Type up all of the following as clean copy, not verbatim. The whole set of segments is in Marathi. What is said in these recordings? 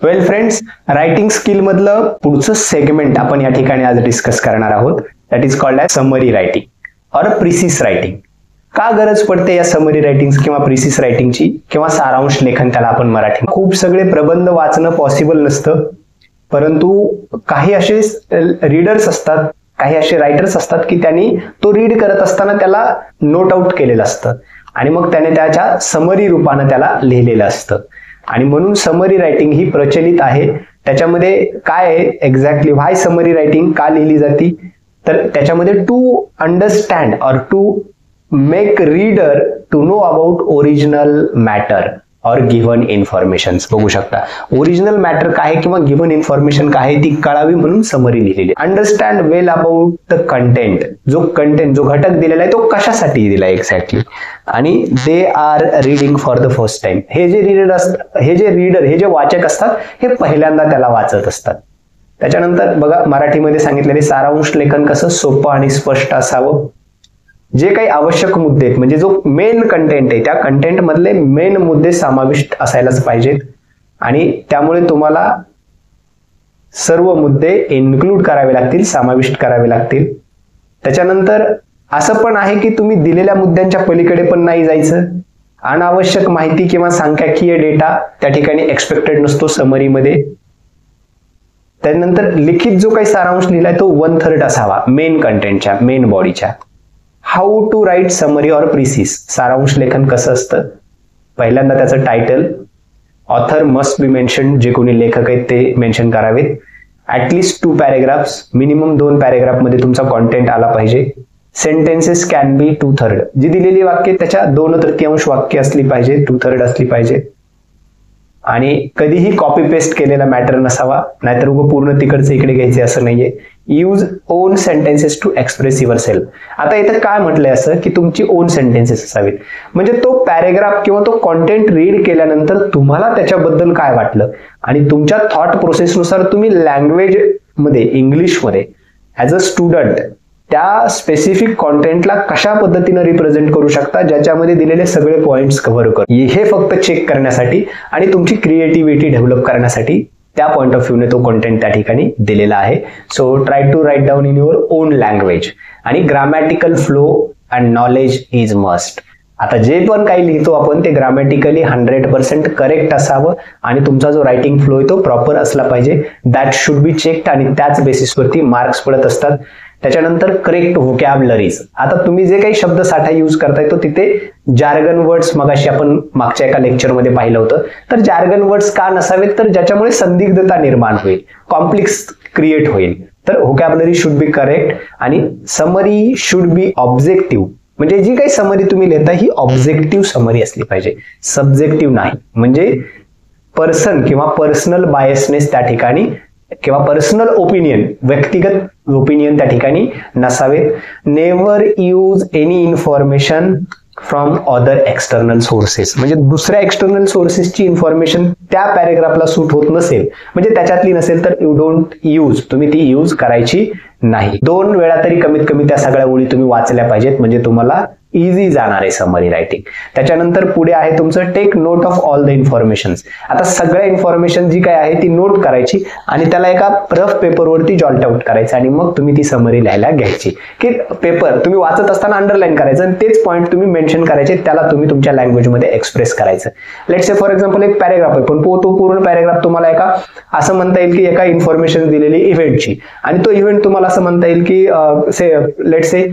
वेल फ्रेंड्स, रायटिंग स्किल मधलं पुढचं सेगमेंट आपण या ठिकाणी आज डिस्कस करणार आहोत. That is called as summary writing or precis writing. का गरज पडते या समरी रायटिंग किंवा प्रिसिस रायटिंगची किंवा सारांश लेखन त्याला आपण मराठी. खूप सगळे प्रबंध वाचणं पॉसिबल नसतं, परंतु काही असे रीडर्स असतात, काही असे रायटर्स असतात की त्यांनी तो रीड करत असताना त्याला नोट आउट केलेलं असतं आणि मग त्याने त्याच्या समरी रूपानं त्याला लिहिलेलं असतं. आणि म्हणून समरी रायटिंग ही प्रचलित आहे. त्याच्यामध्ये काय आहे एक्झॅक्टली, व्हाय समरी रायटिंग का लिहिली जाते, तर त्याच्यामध्ये to understand or to make reader to know about original matter or given information. बघू शकता ओरिजिनल मॅटर काय किंवा गिव्हन इन्फॉर्मेशन काय ती कळावी म्हणून समरी लिहिलेली. Understand well about the content, जो घटक दिलेला आहे तो कशासाठी दिला एक्झॅक्टली. आणि they are reading for the first time. हे जे वाचक असतात हे पहिल्यांदा त्याला वाचत असतात. त्याच्यानंतर बघा मराठीमध्ये सांगितलेले सारांश लेखन कसं सोपं आणि स्पष्ट असावं. जे काही आवश्यक मुद्दे आहेत म्हणजे जो मेन कंटेंट आहे त्या कंटेंट मधले मेन मुद्दे समाविष्ट असायलाच पाहिजेत आणि त्यामुळे तुम्हाला सर्व मुद्दे इन्क्लूड करावे लागतील, समाविष्ट करावे लागतील. त्याच्यानंतर असं पण आहे की तुम्ही दिलेल्या मुद्द्यांच्या पलीकडे पण नाही जायचं. अनावश्यक माहिती किंवा सांख्यिकीय डेटा त्या ठिकाणी एक्सपेक्टेड नसतो समरीमध्ये. त्यानंतर लिखित जो काही सारांश लिहिलाय तो 1/3 असावा मेन कंटेंटच्या, मेन बॉडीच्या. How to write summary or precis. सारांश लेखन कसं असतं, पहिल्यांदा त्याचं title, author must be mention, जे कोणी लेखक आहेत ते मेन्शन करावेत. ऍटलिस्ट 2 पॅरेग्राफ्स, मिनिमम 2 पॅरेग्राफ मध्ये तुमचा कॉन्टेंट आला पाहिजे. सेंटेन्सेस कॅन बी 2/3, जी दिलेली वाक्य त्याच्या 2/3 वाक्य असली पाहिजे, 2/3 असली पाहिजे. आणि कधीही कॉपी पेस्ट केलेला मॅटर नसावा, नाहीतर उगं पूर्ण तिकडचं इकडे घ्यायचे असं नाहीये. Use own sentences to express yourself. आता इथं काय म्हटलंय असं की तुमची ओन सेंटेन्सेस असावीत, म्हणजे तो पॅरेग्राफ किंवा तो कॉन्टेंट रीड केल्यानंतर तुम्हाला त्याच्याबद्दल काय वाटलं आणि तुमच्या थॉट प्रोसेसनुसार तुम्ही लँग्वेज मध्ये, इंग्लिशमध्ये ऍज अ स्टुडंट त्या स्पेसिफिक कॉन्टेंटला कशा पद्धतीने रिप्रेझेंट करू शकता, ज्याच्यामध्ये दिलेले सगळे पॉइंट्स कव्हर कर. हे फक्त चेक करण्यासाठी आणि तुमची क्रिएटिव्हिटी डेव्हलप करण्यासाठी त्या पॉइंट ऑफ व्ह्यूने तो कॉन्टेंट त्या ठिकाणी दिलेला आहे. So try to write down in your own language. आणि grammatical flow and knowledge is must. आता जे पण काही लिहितो आपण ते ग्रामॅटिकली 100% करेक्ट असावं आणि तुमचा जो रायटिंग फ्लो आहे तो प्रॉपर असला पाहिजे. दॅट शुड बी चेक्ड आणि त्याच बेसिसवरती मार्क्स पडत असतात. त्याच्यानंतर करेक्ट व्होकॅब्युलरीज. आता तुम्ही जे काही शब्द साठा यूज करताय तो तिथे जार्गन वर्ड्स मगाशी आपण मागच्या एका लेक्चरमध्ये पाहिलं होतं, तर जार्गन वर्ड्स का नसावेत, तर ज्याच्यामुळे संदिग्धता निर्माण होईल, कॉम्प्लेक्स क्रिएट होईल. तर व्होकॅब्युलरी शुड बी करेक्ट आणि समरी शुड बी ऑब्जेक्टिव्ह. म्हणजे जी काही समरी तुम्ही लिहिता ही ऑब्जेक्टिव्ह समरी असली पाहिजे, सब्जेक्टिव्ह नाही. म्हणजे पर्सन किंवा पर्सनल बायसनेस त्या ठिकाणी किंवा पर्सनल ओपिनियन, व्यक्तिगत ओपिनियन त्या ठिकाणी नसावेत. Never use any information from other external sources. म्हणजे दुसऱ्या एक्सटर्नल सोर्सेसची इन्फॉर्मेशन त्या पॅरेग्राफला सूट होत नसेल, म्हणजे त्याच्यातली नसेल तर यू डोंट यूज, तुम्ही ती यूज करायची नाही. 2 वेळा तरी कमीत कमी त्या सगळ्या ओळी तुम्ही वाचल्या पाहिजेत, म्हणजे तुम्हाला इझी जाणार आहे समरी रायटिंग. त्याच्यानंतर पुढे आहे तुमचं take note of all the information. आता सगळ्या इन्फॉर्मेशन जी काय आहे ती नोट करायची आणि त्याला एका रफ पेपरवरती जॉल्ट आउट करायचं आणि मग तुम्ही ती समरी लिहायला घ्यायची. की पेपर तुम्ही वाचत असताना अंडरलाईन करायचं आणि तेच पॉईंट तुम्ही मेन्शन करायचे, त्याला तुम्ही तुमच्या लँग्वेजमध्ये एक्सप्रेस करायचं. लेट्स से फॉर एक्झाम्पल एक पॅरेग्राफ आहे, पण तो पूर्ण पॅरेग्राफ तुम्हाला एका असं म्हणता येईल की एका इन्फॉर्मेशन दिलेली इव्हेंटची, आणि तो इव्हेंट तुम्हाला असं म्हणता येईल की let's say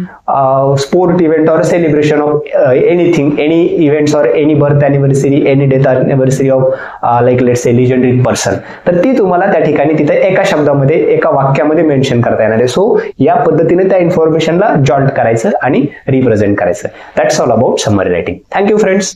sport event or celebration of anything, any events or any birth anniversary, any death anniversary of like let's say legendary person. तर ती तुम्हाला त्या ठिकाणी तिथे एका शब्दामध्ये, एका वाक्यामध्ये मेन्शन करता येणार आहे. सो या पद्धतीने त्या इन्फॉर्मेशनला जॉल्ट करायचं आणि रिप्रेझेंट करायचं. That's all about summary writing. Thank you friends.